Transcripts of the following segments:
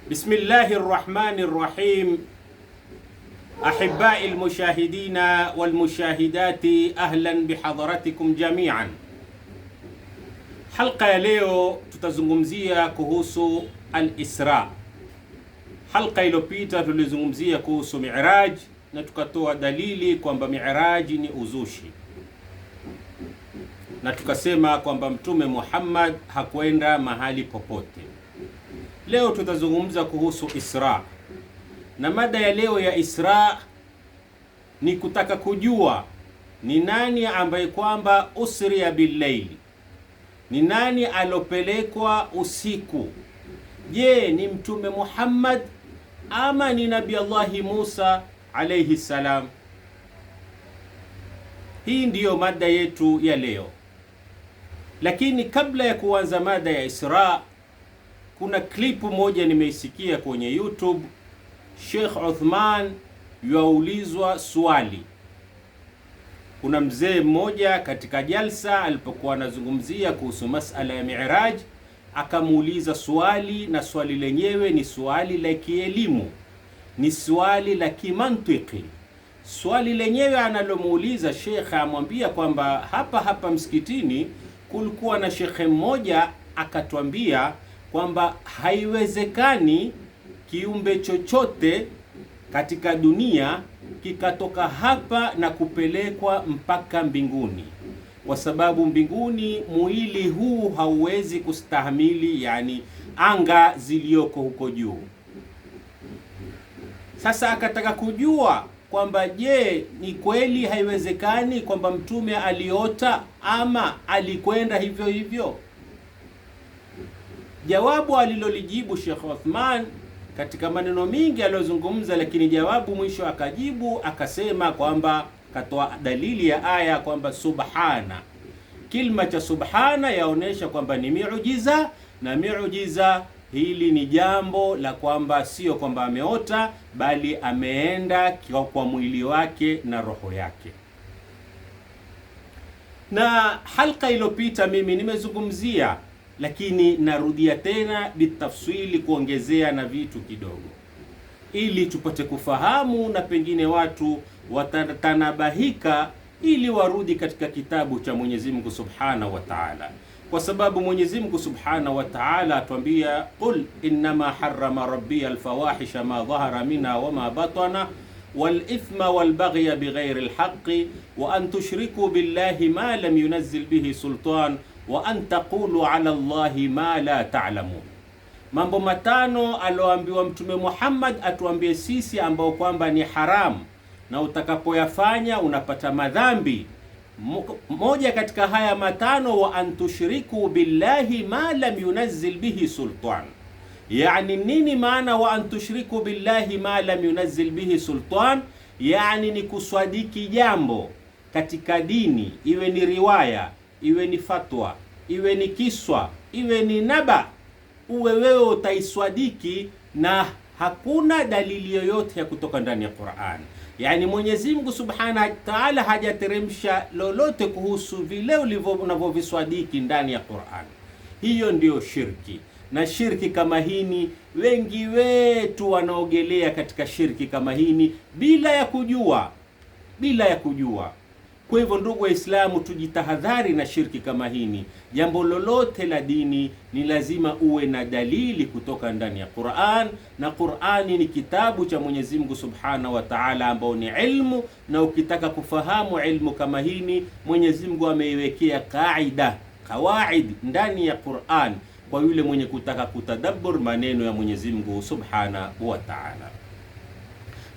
Bismillahir Rahmanir Rahim. Ahibai almushahidina walmushahidati, ahlan bihadaratikum jami'an. Halqa ya leo tutazungumzia kuhusu al-Isra. Halqa iliyopita tulizungumzia kuhusu Mi'raj na tukatoa dalili kwamba Mi'raj ni uzushi, na tukasema kwamba Mtume Muhammad hakwenda mahali popote. Leo tutazungumza kuhusu Isra, na mada ya leo ya Isra ni kutaka kujua ni nani ambaye kwamba usriya billaili, ni nani alopelekwa usiku. Je, ni Mtume Muhammad ama ni Nabii Allahi Musa alayhi salam? Hii ndiyo mada yetu ya leo. Lakini kabla ya kuanza mada ya Isra, kuna klipu moja nimeisikia kwenye YouTube. Sheikh Uthman yuaulizwa swali. Kuna mzee mmoja katika jalsa alipokuwa anazungumzia kuhusu masala ya Mi'raj, akamuuliza swali, na swali lenyewe ni swali la kielimu, ni swali la kimantiki. Swali lenyewe analomuuliza Sheikh, amwambia kwamba hapa msikitini kulikuwa na shekhe mmoja akatwambia kwamba haiwezekani kiumbe chochote katika dunia kikatoka hapa na kupelekwa mpaka mbinguni, kwa sababu mbinguni mwili huu hauwezi kustahimili, yani anga ziliyoko huko juu. Sasa akataka kujua kwamba je, ni kweli haiwezekani kwamba mtume aliota ama alikwenda hivyo hivyo? Jawabu alilolijibu Sheikh Uthman katika maneno mingi aliyozungumza, lakini jawabu mwisho akajibu akasema kwamba katoa dalili ya aya kwamba subhana, kilma cha subhana yaonesha kwamba ni miujiza, na miujiza hili ni jambo la kwamba sio kwamba ameota, bali ameenda kwa mwili wake na roho yake. Na halqa iliyopita mimi nimezungumzia, lakini narudia tena bitafsili, kuongezea na vitu kidogo ili tupate kufahamu, na pengine watu watatanabahika ili warudi katika kitabu cha Mwenyezi Mungu Subhanahu wa Ta'ala, kwa sababu Mwenyezi Mungu Subhanahu wa Ta'ala atuambia, qul innama harrama rabbi alfawahisha ma dhahara minha wa ma batana wal ithma wal baghya bighayri alhaqqi wa an tushriku billahi ma lam yunazzil bihi sultan wa an taqulu ala Allahi ma la ta'lamun. Mambo matano aloambiwa Mtume Muhammad atuambie sisi, ambao kwamba ni haramu na utakapoyafanya unapata madhambi. Moja katika haya matano, wa an tushriku billahi ma lam yunazzil bihi sultan. Yani nini maana wa an tushriku billahi ma lam yunazzil bihi sultan? Yani ni kuswadiki jambo katika dini, iwe ni riwaya, iwe ni fatwa, iwe ni kiswa, iwe ni naba, uwe wewe utaiswadiki na hakuna dalili yoyote ya kutoka ndani ya Qur'an. Yani Mwenyezi Mungu Subhanahu wa Ta'ala hajateremsha lolote kuhusu vile unavyoviswadiki ndani ya Qur'an. Hiyo ndiyo shirki, na shirki kama hini wengi wetu wanaogelea katika shirki kama hini bila ya kujua. Kwa hivyo ndugu Waislamu, tujitahadhari na shirki kama hini. Jambo lolote la dini ni lazima uwe na dalili kutoka ndani ya Qur'an, na Qur'ani ni kitabu cha Mwenyezi Mungu Subhanahu wa Ta'ala ambao ni ilmu, na ukitaka kufahamu ilmu kama hini, Mwenyezi Mungu ameiwekea kawaid ndani ya Qur'an kwa yule mwenye kutaka kutadabbur maneno ya Mwenyezi Mungu Subhanahu wa Ta'ala.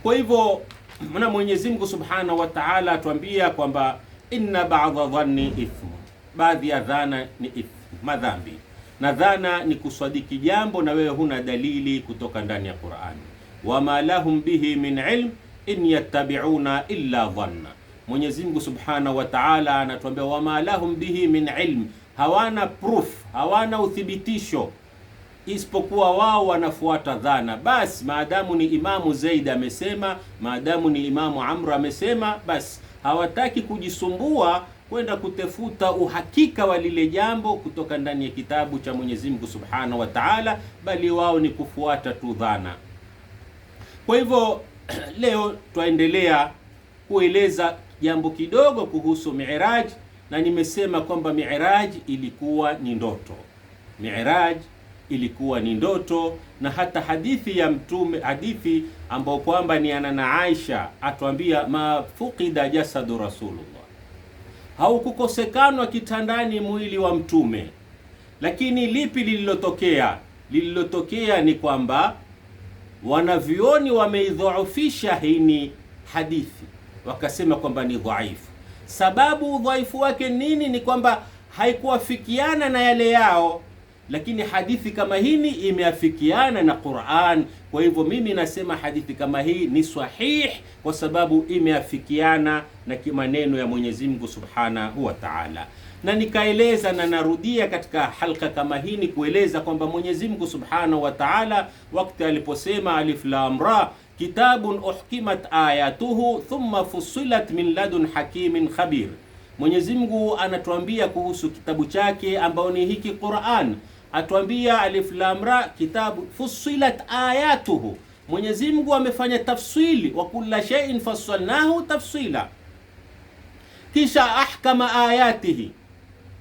Kwa hivyo na Mwenyezi Mungu Subhanahu wa Ta'ala atuambia kwamba inna ba'dha dhanni ithmu, baadhi ya dhana ni ithmu, madhambi. Na dhana ni kuswadiki jambo na wewe huna dalili kutoka ndani ya Qur'an. Wama lahum bihi min ilm in yattabi'una illa dhanna. Mwenyezi Mungu Subhanahu wa Ta'ala anatuambia wama lahum bihi min ilm, hawana proof, hawana uthibitisho, isipokuwa wao wanafuata dhana. Basi maadamu ni Imamu Zaid amesema, maadamu ni Imamu Amr amesema, basi hawataki kujisumbua kwenda kutafuta uhakika wa lile jambo kutoka ndani ya kitabu cha Mwenyezi Mungu Subhanahu wa Ta'ala, bali wao ni kufuata tu dhana. Kwa hivyo leo twaendelea kueleza jambo kidogo kuhusu Mi'raj, na nimesema kwamba Mi'raj ilikuwa ni ndoto. Mi'raj ilikuwa ni ndoto, na hata hadithi ya Mtume, hadithi ambayo kwamba ni ana Aisha atuambia, ma fuqida jasadu Rasulullah, haukukosekanwa kitandani mwili wa Mtume. Lakini lipi lililotokea? Lililotokea ni kwamba wanavyoni wameidhoofisha hii hadithi, wakasema kwamba ni dhaifu. Sababu udhaifu wake nini? Ni kwamba haikuafikiana na yale yao, lakini hadithi kama hii imeafikiana na Qur'an. Kwa hivyo mimi nasema hadithi kama hii ni sahih kwa sababu imeafikiana na maneno ya Mwenyezi Mungu Subhanahu wa Ta'ala. Na nikaeleza na narudia katika halqa kama hii ni kueleza kwamba Mwenyezi Mungu Subhanahu wa Ta'ala wakati aliposema alif lam ra kitabun uhkimat ayatuhu thumma fussilat min ladun hakimin khabir, Mwenyezi Mungu anatuambia kuhusu kitabu chake ambao ni hiki Qur'an. Atuambia alif lam ra kitabu fussilat ayatuhu, Mwenyezi Mungu amefanya tafsili, wa kulla shay'in fassalnahu tafsila. Kisha ahkama ayatihi,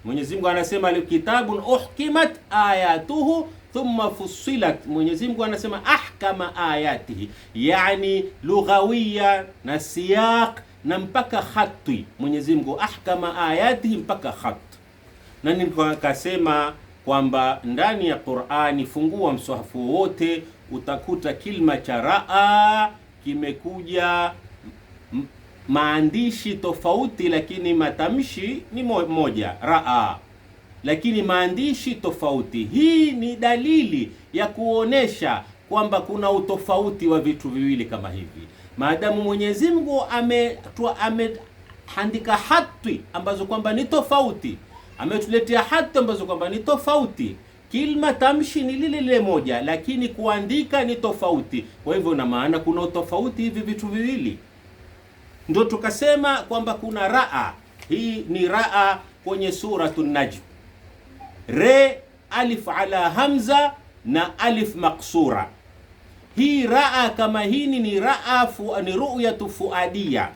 Mwenyezi Mungu anasema kitabun uhkimat ayatuhu thumma fussilat, Mwenyezi Mungu anasema ahkama ayatihi, yani lughawiya na siyaq na mpaka khati. Mwenyezi Mungu ahkama ayatihi mpaka khat. Na nikasema kwamba ndani ya Qur'ani, fungua mswahafu wote utakuta kilma cha raa kimekuja maandishi tofauti, lakini matamshi ni moja, raa, lakini maandishi tofauti. Hii ni dalili ya kuonesha kwamba kuna utofauti wa vitu viwili kama hivi. Maadamu Mwenyezi Mungu ameandika hati ambazo kwamba ni tofauti, ametuletea hati ambazo kwamba ni tofauti, kilma tamshi ni lile lile moja, lakini kuandika ni tofauti. Kwa hivyo na maana kuna utofauti hivi vitu viwili. Ndio tukasema kwamba kuna raa. Hii ni raa kwenye Suratun Najm, re alif ala hamza na alif maksura. Hii raa kama hii ni raa ni ru'yatu fuadia,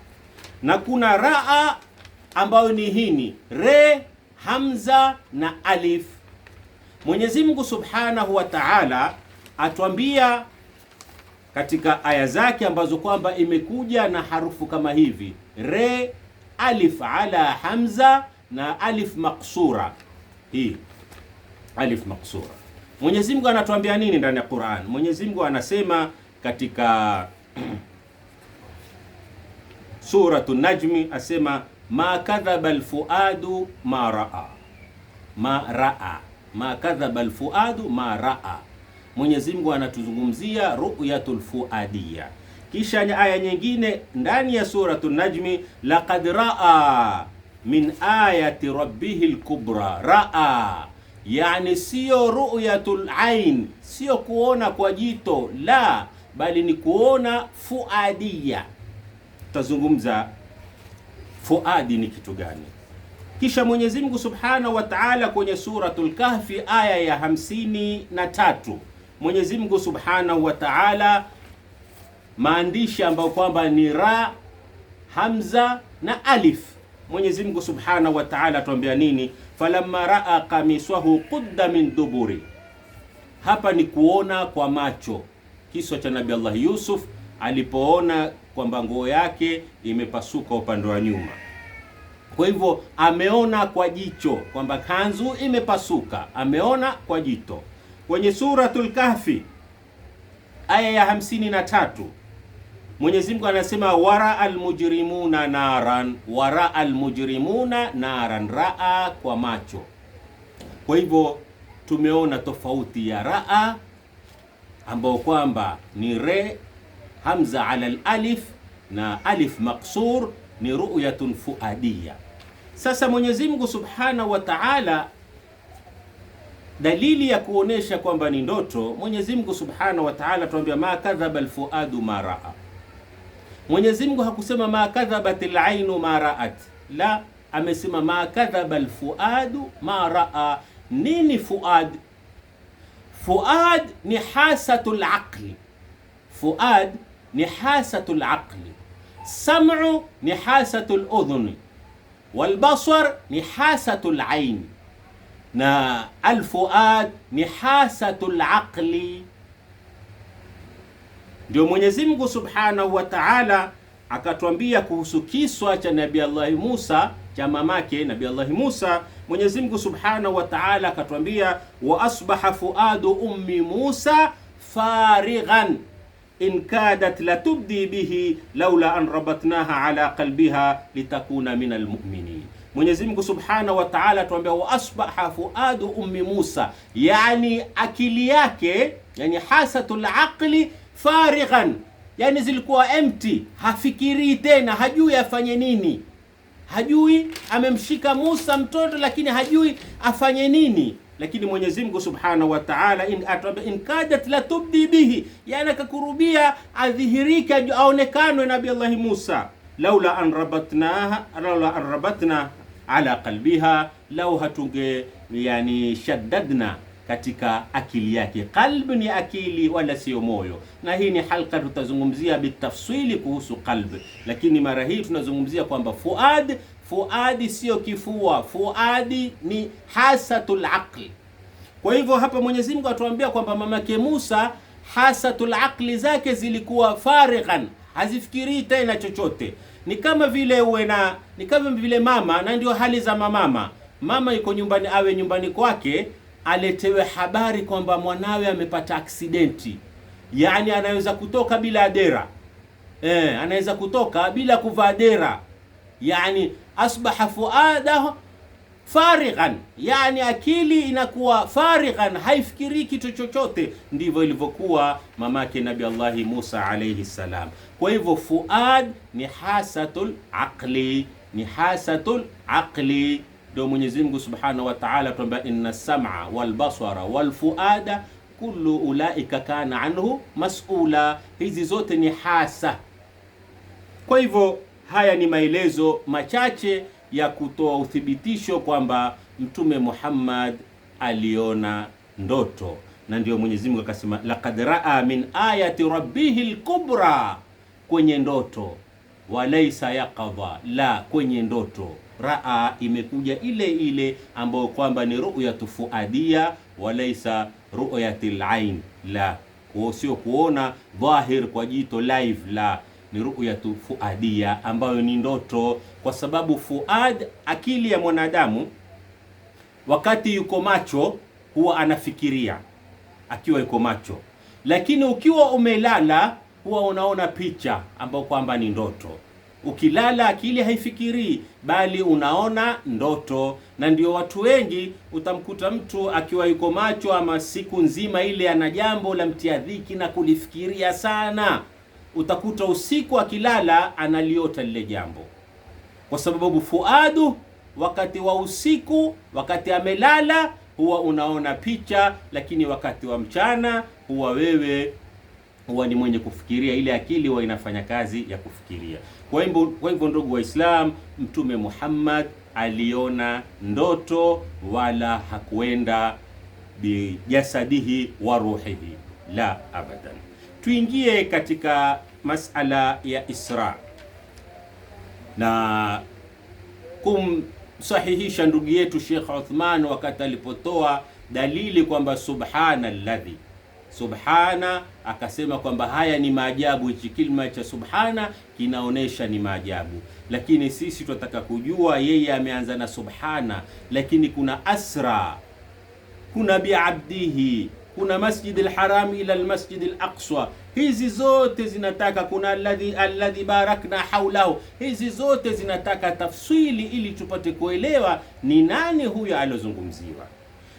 na kuna raa ambayo ni hini re hamza na alif. Mwenyezi Mungu Subhanahu wa Ta'ala atuambia katika aya zake ambazo kwamba imekuja na harufu kama hivi re alif ala hamza na alif maksura. Hii alif maksura, Mwenyezi Mungu anatuambia nini ndani ya Qur'an? Mwenyezi Mungu anasema katika Suratun Najmi, asema ma kadhaba alfuadu ma raa, ma kadhaba alfuadu ma raa. Mwenyezi Mungu anatuzungumzia ru'yatul fuadiyya. Kisha aya nyingine ndani ya Suratun Najmi, laqad raa min ayati rabbihil kubra. Raa yani sio ru'yatul ain, sio kuona kwa jito, la, bali ni kuona fuadiyya. Tazungumza fuadi ni kitu gani. Kisha Mwenyezi Mungu Subhanahu wa Ta'ala kwenye Suratul Kahfi aya ya 53, Mwenyezi Mungu Subhanahu wa Ta'ala maandishi ambayo kwamba ni ra, hamza na alif. Mwenyezi Mungu Subhanahu wa Ta'ala tuambia nini? Falamma raa qamiswahu qudda min duburi. Hapa ni kuona kwa macho, kisa cha Nabii Allah Yusuf alipoona kwamba nguo yake imepasuka upande wa nyuma. Kwa hivyo ameona kwa jicho kwamba kanzu imepasuka, ameona kwa jito. Kwenye Suratul Kahfi aya ya 53, Mwenyezi Mungu anasema wara almujrimuna naran, wara almujrimuna naran, raa kwa macho. Kwa hivyo tumeona tofauti ya raa ambao kwamba ni re hamza ala alif na alif maksur, ni ru'yatun fuadiyya. Sasa Mwenyezi Mungu Subhanahu wa Ta'ala, dalili ya kuonesha kwamba ni ndoto, Mwenyezi Mungu Subhanahu wa Ta'ala tuambia ma kadhaba alfuadu ma raa. Mwenyezi Mungu hakusema ma kadhabatil ainu ma ra'at, la, amesema ma kadhaba alfuadu ma raa. Nini fuad? Fuad ni hasatul aqli. Fuad ni hasatul aqli. Sam'u ni hasatul udhuni, walbasar ni hasatul ain, na alfuad ni hasatul aqli. Ndio Mwenyezi Mungu Subhanahu wa Ta'ala akatuambia kuhusu kiswa cha Nabii Allah Musa, cha mamake Nabii Allah Musa. Mwenyezi Mungu Subhanahu wa Ta'ala akatuambia wa asbaha fuadu ummi Musa farighan in kadat latubdi bihi laula an rabatnaha ala qalbiha litakuna min almu'minin. Mwenyezi Mungu Subhanahu wa Ta'ala atuambia wa asbaha fuadu ummi Musa, yani akili yake, yani hasatul aqli farighan, yani zilikuwa empty, hafikiri tena, hajui afanye nini, hajui. Amemshika Musa mtoto lakini hajui afanye nini. Lakini Mwenyezi Mungu Subhanahu wa Ta'ala in kadat la tubdi bihi, yani akakurubia adhihirika, aonekanwe Nabii Allah Musa, laula an rabatna ala qalbiha, lau hatunge yani shaddadna katika akili yake. Qalb ni akili wala sio moyo, na hii ni halqa tutazungumzia bitafsili kuhusu qalb, lakini mara hii tunazungumzia kwamba fuadi sio kifua, fuadi ni hasatul aqli. Kwa hivyo hapa Mwenyezi Mungu atuambia kwamba mamake Musa hasatul aqli zake zilikuwa farighan, hazifikiri tena chochote. Ni kama vile mama, na ndio hali za mama yuko nyumbani, awe nyumbani kwake aletewe habari kwamba mwanawe amepata aksidenti, yani anaweza kutoka bila dera, anaweza kutoka bila kuvaa dera, yani asbaha fuadahu farighan, yani akili inakuwa farighan, haifikiri kitu chochote. Ndivyo ilivyokuwa mamake Nabii Allah Musa alayhi salam. Kwa hivyo fuad ni hasatul aqli, ni hasatul aqli. Ndio Mwenyezi Mungu Subhanahu wa Ta'ala tuambia inna sam'a wal basara wal fuada kullu ulaika kana anhu mas'ula. Hizi zote ni hasa. Kwa hivyo haya ni maelezo machache ya kutoa uthibitisho kwamba Mtume Muhammad aliona ndoto, na ndio Mwenyezi Mungu akasema laqad raa min ayati rabbihil kubra, kwenye ndoto, walaysa yaqadha, la kwenye ndoto. Raa imekuja ile ile ambayo kwamba ni ru'yatu fuadia, walaysa ru'yatil ain, la sio kuona dhahir kwa jito live, la ni ru'yatu fuadia ambayo ni ndoto. Kwa sababu fuad, akili ya mwanadamu wakati yuko macho huwa anafikiria akiwa yuko macho, lakini ukiwa umelala huwa unaona picha ambayo kwamba ni ndoto. Ukilala akili haifikiri bali unaona ndoto. Na ndio watu wengi utamkuta mtu akiwa yuko macho ama siku nzima ile ana jambo la mtia dhiki na kulifikiria sana, utakuta usiku akilala analiota lile jambo, kwa sababu fuadu wakati wa usiku, wakati amelala huwa unaona picha, lakini wakati wa mchana huwa ni mwenye kufikiria, ile akili huwa inafanya kazi ya kufikiria. Kwa hivyo ndugu Waislam, Mtume Muhammad aliona ndoto, wala hakuenda bijasadihi wa ruhihi, la abadan. Tuingie katika masala ya Isra na kumsahihisha ndugu yetu Sheikh Uthman wakati alipotoa dalili kwamba subhanalladhi, subhana, akasema kwamba haya ni maajabu. Hichi kilima cha subhana kinaonesha ni maajabu, lakini sisi tunataka kujua, yeye ameanza na subhana, lakini kuna asra, kuna biabdihi, kuna masjid al-haram ila al-masjid al-aqsa. Hizi zote zinataka, kuna alladhi barakna haulahu. Hizi zote zinataka tafsili ili tupate kuelewa ni nani huyo alozungumziwa.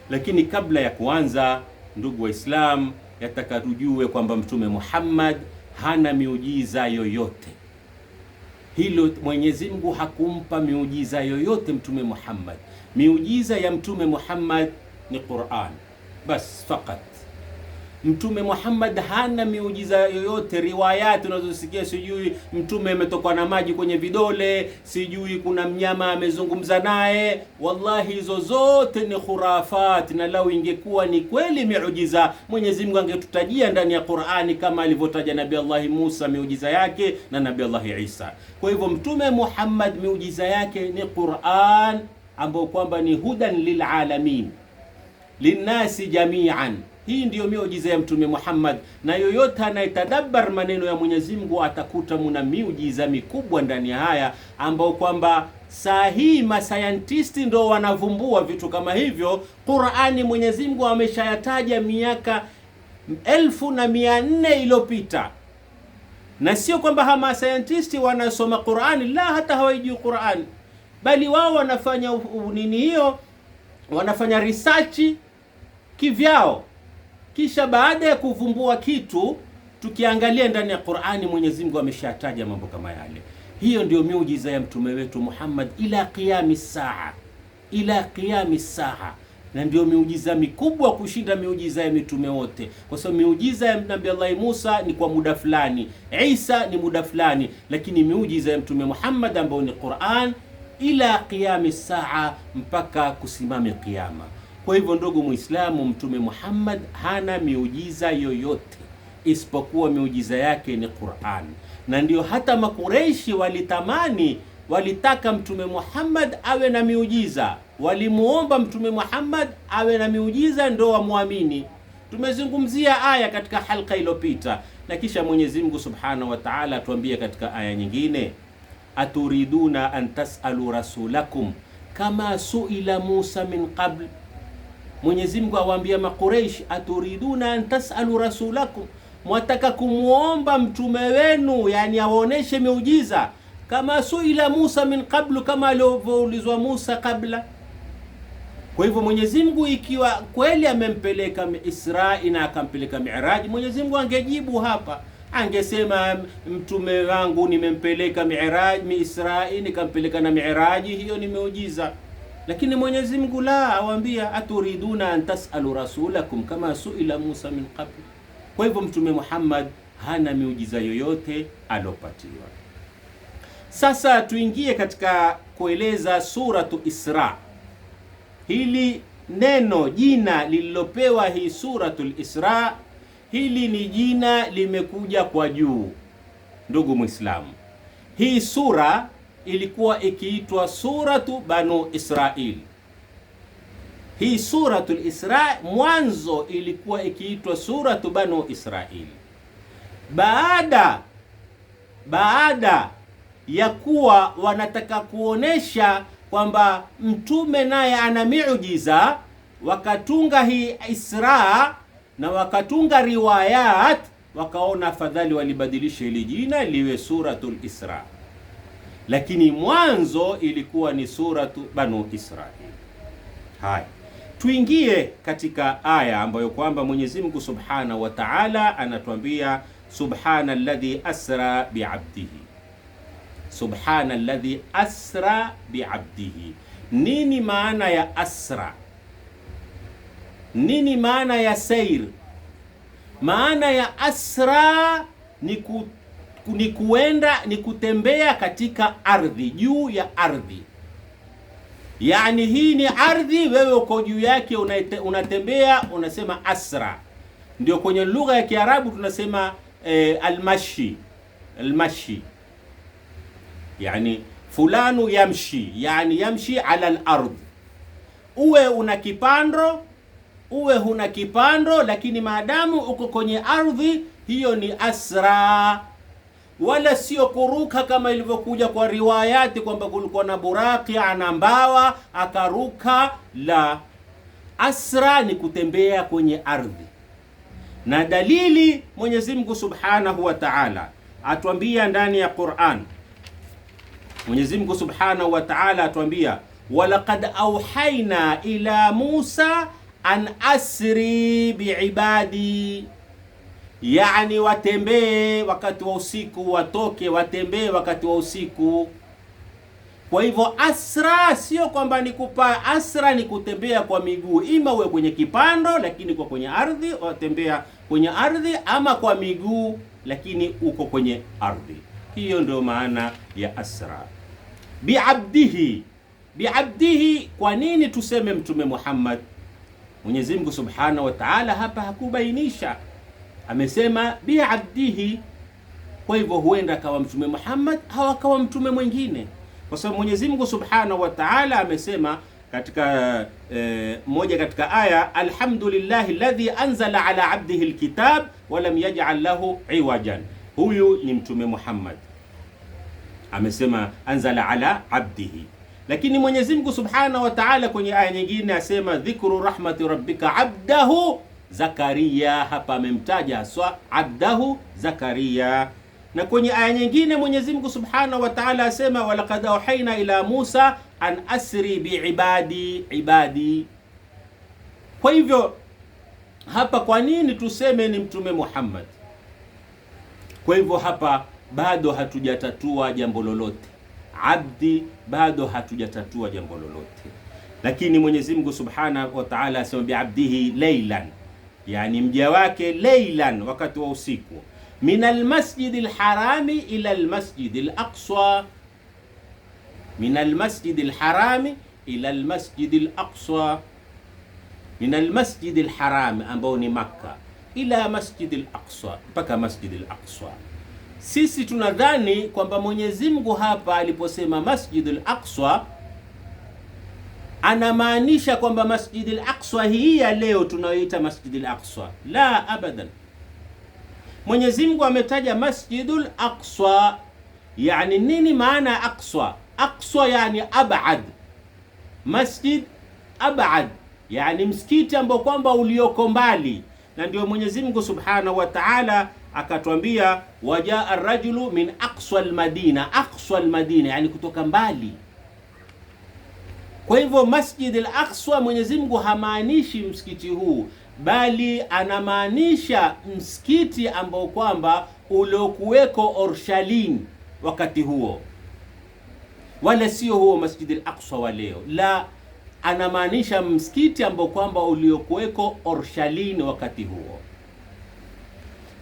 Lakini kabla ya kuanza, ndugu Waislam, yataka tujue kwamba Mtume Muhammad hana miujiza yoyote. Hilo Mwenyezi Mungu hakumpa miujiza yoyote Mtume Muhammad. Miujiza ya Mtume Muhammad ni Qur'an bas fakat, Mtume Muhammad hana miujiza yoyote. Riwayati unazosikia sijui mtume ametokwa na maji kwenye vidole, sijui kuna mnyama amezungumza naye, wallahi hizo zote ni khurafat. Na lau ingekuwa ni kweli miujiza, Mwenyezi Mungu angetutajia ndani ya Qur'ani kama alivyotaja Nabii Allah Musa miujiza yake na Nabii Allah Isa. Kwa hivyo Mtume Muhammad miujiza yake ni Qur'an, ambao kwamba ni hudan lilalamin linnasi jami'an. Hii ndiyo miujiza ya Mtume Muhammad, na yoyote anayetadabbar maneno ya Mwenyezi Mungu atakuta muna miujiza mikubwa ndani ya haya, ambao kwamba saa hii masayantisti ndo wanavumbua vitu kama hivyo. Qur'ani Mwenyezi Mungu ameshayataja miaka 1400 iliyopita, na sio kwamba hama scientisti wanasoma Qur'ani, la, hata hawajui Qur'ani, bali wao wanafanya nini hiyo, wanafanya research kivyao. Kisha baada ya kuvumbua kitu, tukiangalia ndani ya Qur'ani Mwenyezi Mungu ameshataja mambo kama yale. Hiyo ndio miujiza ya mtume wetu Muhammad ila qiyami saa, ila qiyami saa, na ndio miujiza mikubwa kushinda miujiza ya mitume wote, kwa sababu miujiza ya Nabii Allah Musa ni kwa muda fulani, Isa ni muda fulani, lakini miujiza ya mtume Muhammad ambayo ni Qur'an ila qiyami saa, mpaka kusimame kiyama. Kwa hivyo ndugu Muislamu, mtume Muhammad hana miujiza yoyote isipokuwa miujiza yake ni Qur'an. Na ndio hata Makureishi walitaka mtume Muhammad awe na miujiza, walimuomba mtume Muhammad awe na miujiza ndio wamwamini. Tumezungumzia aya katika halqa iliyopita, na kisha Mwenyezi Mungu Subhanahu wa Ta'ala atuambia katika aya nyingine, aturiduna an tasalu rasulakum kama suila Musa min qabl. Mwenyezi Mungu awaambia Makureish, aturiduna an tasalu rasulakum, mwataka kumuomba mtume wenu, yani awaoneshe miujiza kama suila Musa min qablu, kama alivyoulizwa Musa kabla. Kwa hivyo Mwenyezi Mungu ikiwa kweli amempeleka Isra'i na akampeleka Mi'raj, Mwenyezi Mungu angejibu hapa, angesema mtume wangu nimempeleka Mi'raj, Isra'i nikampeleka na Mi'raj, hiyo ni miujiza. Lakini Mwenyezi Mungu la, awaambia aturiduna an tasalu rasulakum kama suila Musa min qabl. Kwa hivyo mtume Muhammad hana miujiza yoyote alopatiwa. Sasa tuingie katika kueleza suratu Isra. Hili neno, jina lililopewa hii suratul Isra, hili ni jina limekuja kwa juu. Ndugu Muislamu, hii sura ilikuwa ikiitwa suratu Banu Israil. Hii suratul Isra mwanzo ilikuwa ikiitwa suratu Banu Israil. Baada ya kuwa wanataka kuonesha kwamba mtume naye ana miujiza, wakatunga hii Isra na wakatunga riwayat, wakaona afadhali walibadilisha hili jina liwe suratul Isra, lakini mwanzo ilikuwa ni suratu Banu Israil. Haya, tuingie katika aya ambayo kwamba Mwenyezi Mungu Subhanahu wa Ta'ala anatuambia subhanalladhi asra bi'abdihi. Subhanalladhi asra bi'abdihi. Nini maana ya asra? Nini maana ya sair? Maana ya asra ni kuenda, ni kutembea katika ardhi, juu ya ardhi. Yani hii ni ardhi, wewe uko juu yake unatembea, unasema asra. Ndio kwenye lugha ya Kiarabu tunasema almashi. Almashi yani fulanu yamshi, yani yamshi ala al-ard. Uwe una kipando, uwe huna kipando, lakini maadamu uko kwenye ardhi, hiyo ni asra. Wala sio kuruka kama ilivyokuja kwa riwayati kwamba kulikuwa na buraki ana mbawa akaruka. La, asra ni kutembea kwenye ardhi. Na dalili Mwenyezi Mungu Subhanahu wa Ta'ala atuambia ndani ya Qur'an. Mwenyezi Mungu Subhanahu wa Ta'ala atuambia, walaqad auhaina ila Musa an asri biibadi, yani watembee wakati wa usiku, watoke watembee wakati wa usiku. Kwa hivyo asra sio kwamba ni asra ni kutembea kwa miguu, ima uwe kwenye kipando lakini kwa kwenye ardhi watembea kwenye ardhi ama kwa miguu, lakini uko kwenye ardhi. Hiyo ndio maana ya asra. Biabdihi, biabdihi. Kwa nini tuseme Mtume Muhammad? Mwenyezi Mungu Subhanahu wa Ta'ala hapa hakubainisha, amesema biabdihi. Kwa hivyo huenda akawa Mtume Muhammad au akawa mtume mwingine, kwa sababu Mwenyezi Mungu Subhanahu wa Ta'ala amesema katika moja katika aya, alhamdulillahi alladhi anzala ala abdihi alkitab wa lam yaj'al lahu iwajan. Huyu ni Mtume Muhammad, amesema anzala ala abdihi. Lakini Mwenyezi Mungu Subhanahu wa Ta'ala kwenye aya nyingine asema dhikru rahmati rabbika abdahu Zakaria. Hapa amemtaja haswa abdahu Zakaria. Na kwenye aya nyingine Mwenyezi Mungu Subhanahu wa Ta'ala asema walaqad auhaina ila Musa an asri ibadi. Kwa hivyo hapa kwa nini tuseme ni Mtume Muhammad? Kwa hivyo hapa bado hatujatatua jambo lolote, abdi, bado hatujatatua jambo lolote. Lakini Mwenyezi Mungu Subhanahu wa Ta'ala asema biabdihi laylan, yani mja wake laylan, wakati wa usiku, min almasjid alharami ila almasjid alaqsa, min almasjid alharami ila almasjid alaqsa, min almasjid alharami ambao ni Makka ila masjid al-Aqsa, mpaka masjid al-Aqsa. Sisi tunadhani kwamba Mwenyezi Mungu hapa aliposema masjid al-Aqsa anamaanisha kwamba masjid al-Aqsa hii ya leo tunayoita masjid al-Aqsa. La, abadan. Mwenyezi Mungu ametaja masjid al-Aqsa. Yani nini maana Aqsa? Aqsa yani abad, masjid abad, yani msikiti ambao kwamba ulioko mbali. Na ndio Mwenyezi Mungu Subhanahu wa Ta'ala akatwambia wajaa ar-rajulu min aqsa al-madina, aqsa al-madina yani kutoka mbali. Kwa hivyo Masjid al-Aqsa Mwenyezi Mungu hamaanishi msikiti huu, bali anamaanisha msikiti ambao kwamba uliokuweko Orshalin wakati huo, wala sio huo Masjid al-Aqsa wa leo. La, anamaanisha msikiti ambao kwamba uliokuweko Orshalin wakati huo.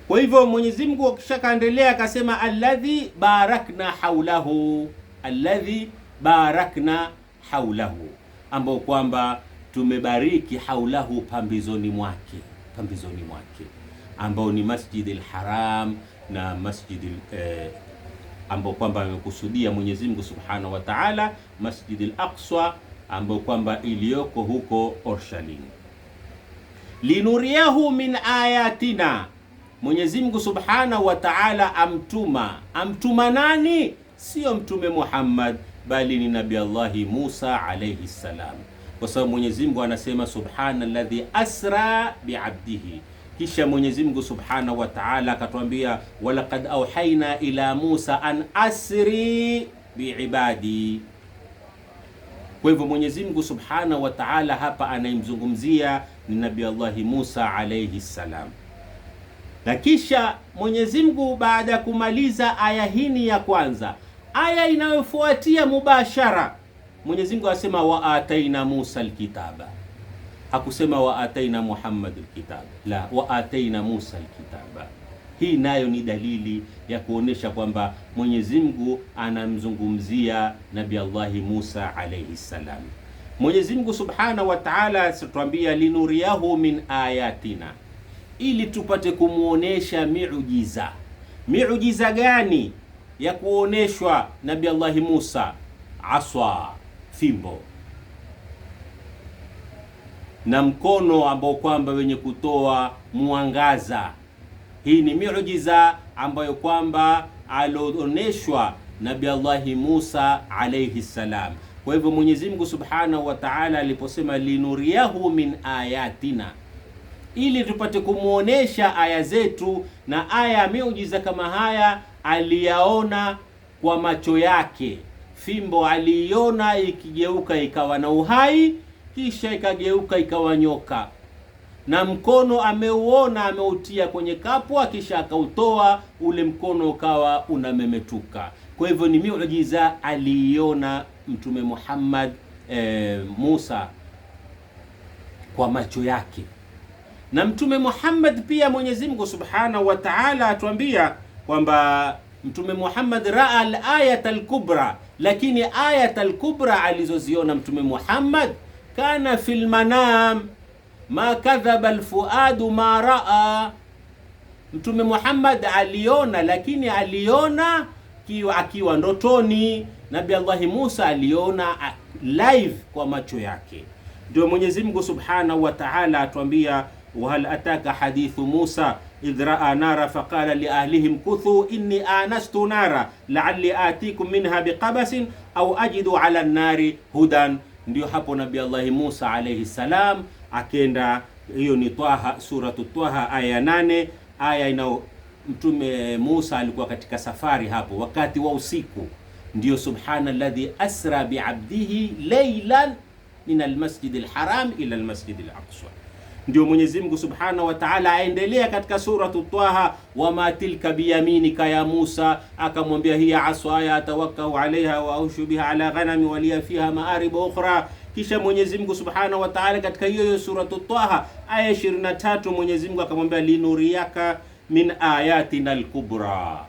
Kwa hivyo Mwenyezi Mungu akishakaendelea akasema alladhi barakna haulahu, alladhi barakna haulahu, ambao kwamba tumebariki haulahu, pambizoni mwake, pambizoni mwake, ambao ni Masjid al-Haram na Masjid ambao kwamba amekusudia Mwenyezi Mungu Subhanahu wa Ta'ala Masjid al-Aqsa ambao kwamba iliyoko huko Orshalin. Linuriyahu min ayatina, Mwenyezi Mungu Subhanahu wa Ta'ala amtuma nani? Sio Mtume Muhammad, bali ni Nabii Allahi Musa alayhi salam, kwa sababu Mwenyezi Mungu anasema subhanalladhi asra biabdihi. Kisha Mwenyezi Mungu Subhanahu wa Ta'ala akatwambia walaqad auhaina ila Musa an asri biibadi. Kwa hivyo Mwenyezi Mungu Subhanahu wa Ta'ala hapa anayemzungumzia ni Nabii Allahi Musa alayhi salam. Na kisha Mwenyezi Mungu baada ya kumaliza aya hii ya kwanza, aya inayofuatia mubashara Mwenyezi Mungu asema wa ataina Musa alkitaba. Hakusema wa ataina Muhammad alkitaba, la, wa ataina Musa alkitaba. Hii nayo ni dalili ya kuonesha kwamba Mwenyezi Mungu anamzungumzia Nabii Allahi Musa alayhi salam. Mwenyezi Mungu Subhanahu wa Ta'ala asituambia linuriyahu min ayatina, ili tupate kumuonesha miujiza. Miujiza gani ya kuoneshwa Nabii Allahi Musa? Aswa, fimbo, na mkono ambao kwamba wenye kutoa mwangaza. Hii ni miujiza ambayo kwamba alioneshwa Nabii Allahi Musa alayhi salam. Kwa hivyo Mwenyezi Mungu Subhanahu wa Ta'ala aliposema linuriyahu min ayatina, ili tupate kumuonesha aya zetu, na aya ya miujiza kama haya aliyaona kwa macho yake. Fimbo aliiona ikigeuka ikawa na uhai, kisha ikageuka ikawa nyoka, na mkono ameuona ameutia kwenye kapwa, kisha akautoa ule mkono ukawa unamemetuka. Kwa hivyo ni miujiza aliiona Mtume Muhammad Musa kwa macho yake. Na Mtume Muhammad pia Mwenyezi Mungu Subhanahu wa Ta'ala atuambia kwamba Mtume Muhammad raa al-ayat al-kubra, lakini ayat al-kubra alizoziona Mtume Muhammad kana fil manam ma kadhaba al-fuadu ma raa. Mtume Muhammad aliona, lakini aliona akiwa ndotoni. Nabii Allahi Musa aliona live kwa macho yake. Ndio Mwenyezi Mungu Subhanahu wa Ta'ala atuambia wahal ataka hadithu Musa idh raa nara faqala li ahlihim kuthu inni anastu nara la'alli atikum minha biqabasin au ajidu ala an-nari hudan. Ndio hapo Nabii Allahi Musa alayhi salam akenda, hiyo ni Twaha, suratu Twaha aya 8, aya ina Mtume Musa alikuwa katika safari hapo wakati wa usiku. Ndio subhanalladhi asra bi'abdihi laylan min almasjid alharam ila almasjid alaqsa. Ndio Mwenyezi Mungu Subhanahu wa Ta'ala aendelea katika suratu Twaha, wama tilka biyaminika ya Musa, akamwambia hiya aswaya atawakkau alaiha wa aushu biha ala ghanami wa liya fiha ma'arib ukhra. Kisha Mwenyezi Mungu Subhanahu wa Ta'ala katika hiyo suratu Twaha aya 23 Mwenyezi Mungu akamwambia linuriyaka min ayatina al-kubra,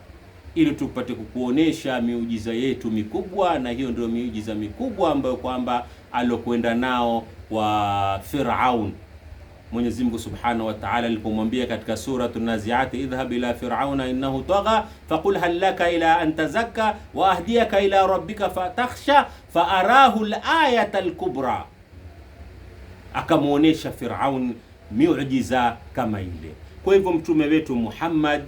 ili tupate kukuonesha miujiza yetu mikubwa. Na hiyo ndio miujiza mikubwa ambayo kwamba alokwenda nao wa Firaun. Mwenyezi Mungu Subhanahu wa Ta'ala alipomwambia katika suratu Nazi'at, idhhab ila fir'auna innahu tagha faqul hal laka ila an tazakka wa ahdiyaka ila rabbika fatakhsha faarahu al-ayata al-kubra, akamuonesha Firaun miujiza kama ile. Kwa hivyo mtume wetu Muhammad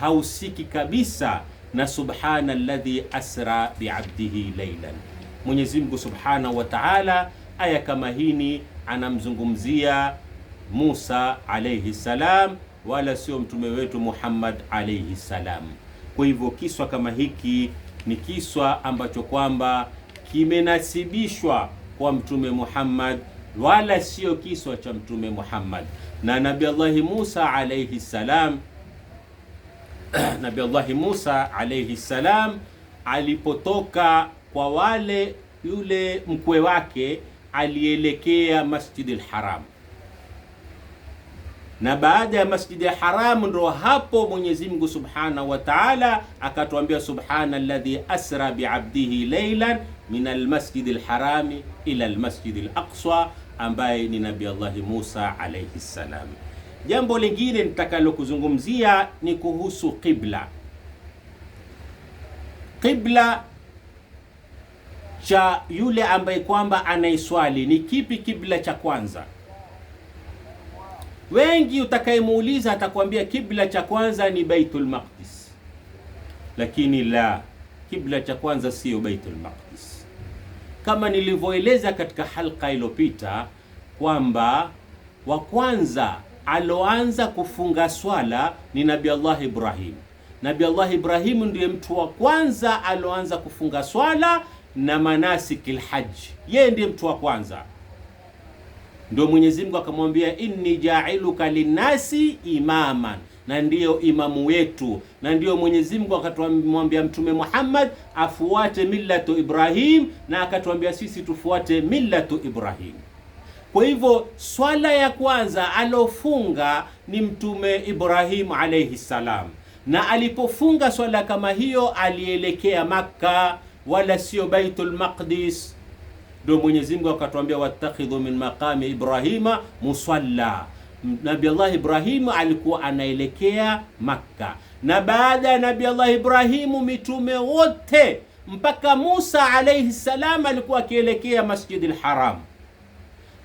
hausiki kabisa na subhanalladhi asra bi'abdihi laylan. Mwenyezi Mungu Subhanahu wa Ta'ala aya kama hini anamzungumzia Musa alayhi salam, wala sio mtume wetu Muhammad alayhi salam. Kwa hivyo kiswa kama hiki ni kiswa ambacho kwamba kimenasibishwa kwa mtume Muhammad, wala sio kiswa cha mtume Muhammad. Na Nabii Allahi Musa alayhi salam Nabii Allahi Musa alayhi salam alipotoka kwa wale yule mkwe wake alielekea Masjidil Haram, na baada ya Masjidil Haram ndo hapo Mwenyezi Mungu Subhanahu wa Ta'ala akatuambia subhanalladhi asra bi'abdihi laylan min almasjidil harami ila almasjidil aqsa, ambaye ni Nabii Allahi Musa alayhi salam. Jambo lingine nitakalo kuzungumzia ni kuhusu qibla. Qibla cha yule ambaye kwamba anaiswali ni kipi kibla cha kwanza? Wengi utakayemuuliza atakwambia kibla cha kwanza ni Baitul Maqdis, lakini la, kibla cha kwanza sio Baitul Maqdis. Kama nilivyoeleza katika halqa iliyopita kwamba wa kwanza aloanza kufunga swala ni Nabii Allah Ibrahim. Nabii Allah Ibrahim ndiye mtu wa kwanza aloanza kufunga swala na manasikil haji, yeye ndiye mtu wa kwanza. Ndio Mwenyezi Mungu akamwambia inni ja'iluka linnasi imaman, na ndiyo imamu wetu. Na ndiyo Mwenyezi Mungu akatumwambia Mtume Muhammad afuate millatu Ibrahim, na akatuambia sisi tufuate millatu Ibrahim. Kwa hivyo swala ya kwanza alofunga ni Mtume Ibrahim alayhi salam, na alipofunga swala kama hiyo alielekea Makka, wala sio Baitul Maqdis. Ndio Mwenyezi Mungu akatuambia wattakhidhu min maqami Ibrahima musalla. Nabii Allah Ibrahim alikuwa anaelekea Makka, na baada ya Nabii Allah Ibrahim mitume wote mpaka Musa alayhi salam alikuwa akielekea Masjidil Haram.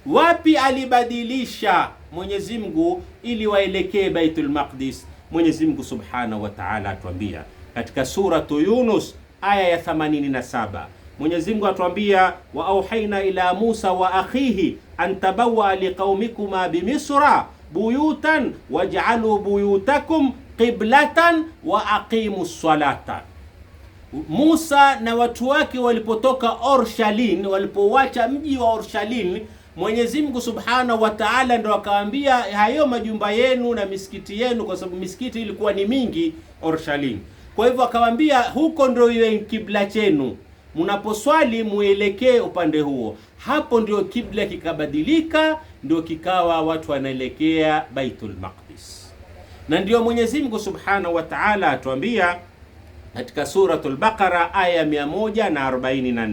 Wapi alibadilisha Mwenyezi Mungu ili waelekee Baitul Maqdis? Mwenyezi Mungu Subhanahu wa Ta'ala atuambia katika suratu Yunus aya ya 87. Mwenyezi Mungu atuambia wa auhaina ila Musa wa akhihi an tabawa liqaumikuma bimisra buyutan waj'alu buyutakum qiblatan wa aqimus salata. Musa na watu wake walipotoka Orshalin, walipowacha mji wa Orshalin, Mwenyezi Mungu Subhanahu wa Ta'ala ndo akawaambia hayo majumba yenu na misikiti yenu, kwa sababu misikiti ilikuwa ni mingi Orshalin. Kwa hivyo akawaambia huko ndio iwe kibla chenu, mnaposwali muelekee upande huo. Hapo ndio kibla kikabadilika, ndio kikawa watu wanaelekea Baitul Maqdis. Na ndio Mwenyezi Mungu Subhanahu wa Ta'ala atuambia katika suratul Baqara aya 144.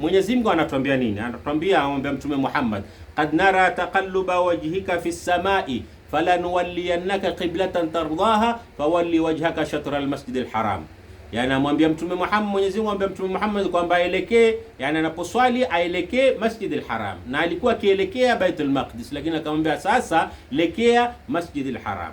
Mwenyezi Mungu anatuambia nini? Anatuambia, amwambia Mtume Muhammad, qad nara taqalluba wajhika fis samai falanuwalliyannaka qiblatan tardaha fawalli wajhaka shatra al-masjidil haram. Yani amwambia Mtume Muhammad, Mwenyezi Mungu amwambia Mtume Muhammad kwamba aelekee, yani anaposwali aelekee Masjidil Haram, na alikuwa akielekea Baitul Maqdis, lakini akamwambia sasa lekea Masjidil Haram.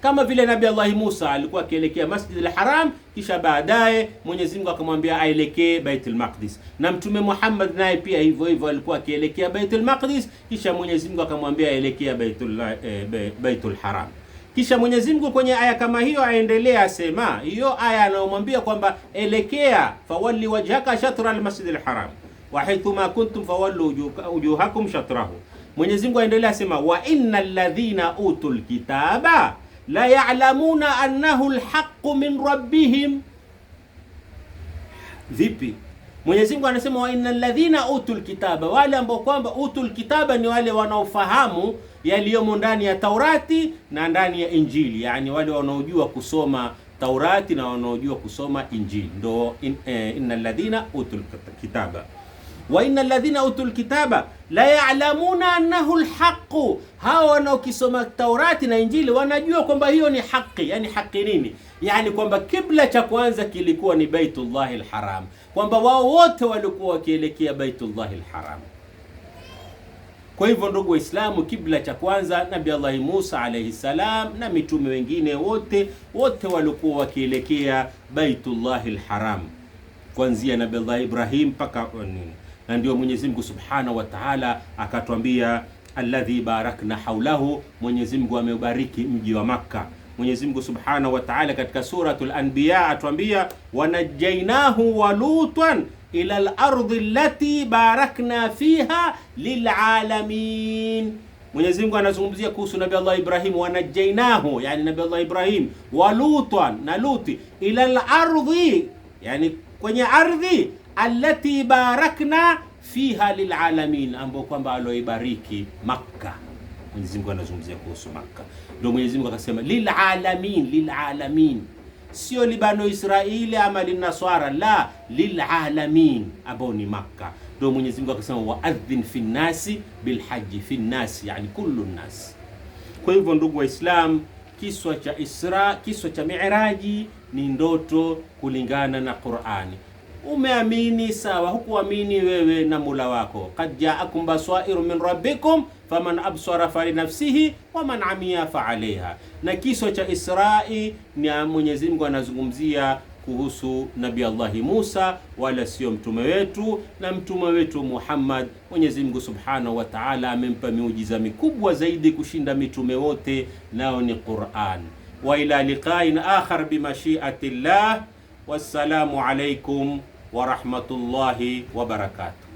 Kama vile Nabii Allah Musa alikuwa akielekea Masjidil Haram, kisha baadaye Mwenyezi Mungu akamwambia aelekee Baitul Maqdis, na Mtume Muhammad naye pia hivyo hivyo alikuwa akielekea Baitul Maqdis, kisha Mwenyezi Mungu akamwambia aelekea Baitul Haram. Kisha Mwenyezi Mungu kwenye aya kama hiyo aendelea asema, hiyo aya anayomwambia kwamba elekea, fawalli wajhaka shatra al-masjidil haram wa haythuma kuntum fawallu wujuhakum shatrahu. Mwenyezi Mungu aendelea asema, wa innal ladhina utul kitaba la ya'lamuna annahu al-haqqu min rabbihim. Vipi? Mwenyezi Mungu anasema wa innal ladhina utul kitaba, wale ambao kwamba utul kitaba ni wale wanaofahamu yaliyomo ndani ya Taurati na ndani ya Injili, yani wale wanaojua kusoma Taurati na wanaojua kusoma Injili, ndo innal ladhina utul kitaba. Wa innal ladhina utul kitaba la ya'lamuna annahu alhaq, hawa wanaokisoma Taurati na Injili wanajua kwamba hiyo ni haki. Yani haki nini? Yani kwamba kibla cha kwanza kilikuwa ni Baitullahi alharam, kwamba wao wote walikuwa wakielekea Baitullahi alharam. Kwa hivyo ndugu Waislamu, kibla cha kwanza Nabii Allah Musa alayhi salam na mitume wengine wote walikuwa wakielekea Baitullahi alharam, kuanzia Nabii Allah Ibrahim mpaka nini. Na ndio Mwenyezi Mungu Subhanahu wa Ta'ala akatwambia alladhi barakna haulahu, Mwenyezi Mungu ameubariki mji wa Makka. Mwenyezi Mungu Subhanahu wa Ta'ala katika suratul Anbiya atwambia, wanajainahu wa Lutan ila al-ardi allati barakna fiha lilalamin. Mwenyezi Mungu anazungumzia kuhusu Nabii Allah Ibrahim, wanajainahu, yani Nabii Allah Ibrahim, wa Lutan, na Luti, ila al-ardi, yani kwenye ardhi, allati barakna fiha lilalamin, ambao kwamba aloibariki Makka. Mwenyezi Mungu anazungumzia kuhusu Makka, ndio Mwenyezi Mungu akasema lilalamin, sio libano Israeli ama linaswara, la, lilalamin, ambao ni Makka. Ndio Mwenyezi Mungu akasema waadhin fi nnasi bilhaji fi nnasi, yani kullu nnas. Kwa hivyo ndugu Waislam, kiswa cha Isra, kiswa cha Mi'raji ni ndoto kulingana na Qur'ani. Umeamini sawa, hukuamini wewe na Mola wako. Qad ja'akum basairu min rabbikum faman absara falinafsihi waman amiya fa'alayha. Na kiswa cha Isra'i ni Mwenyezi Mungu anazungumzia kuhusu Nabii Allah Musa, wala sio mtume wetu. Na mtume wetu Muhammad, Mwenyezi Mungu Subhanahu wa Ta'ala amempa miujiza mikubwa zaidi kushinda mitume wote, nao ni Qur'an. Wa ila liqa'in akhar bi mashi'atillah. Wassalamu alaykum wa rahmatullahi wa barakatuh.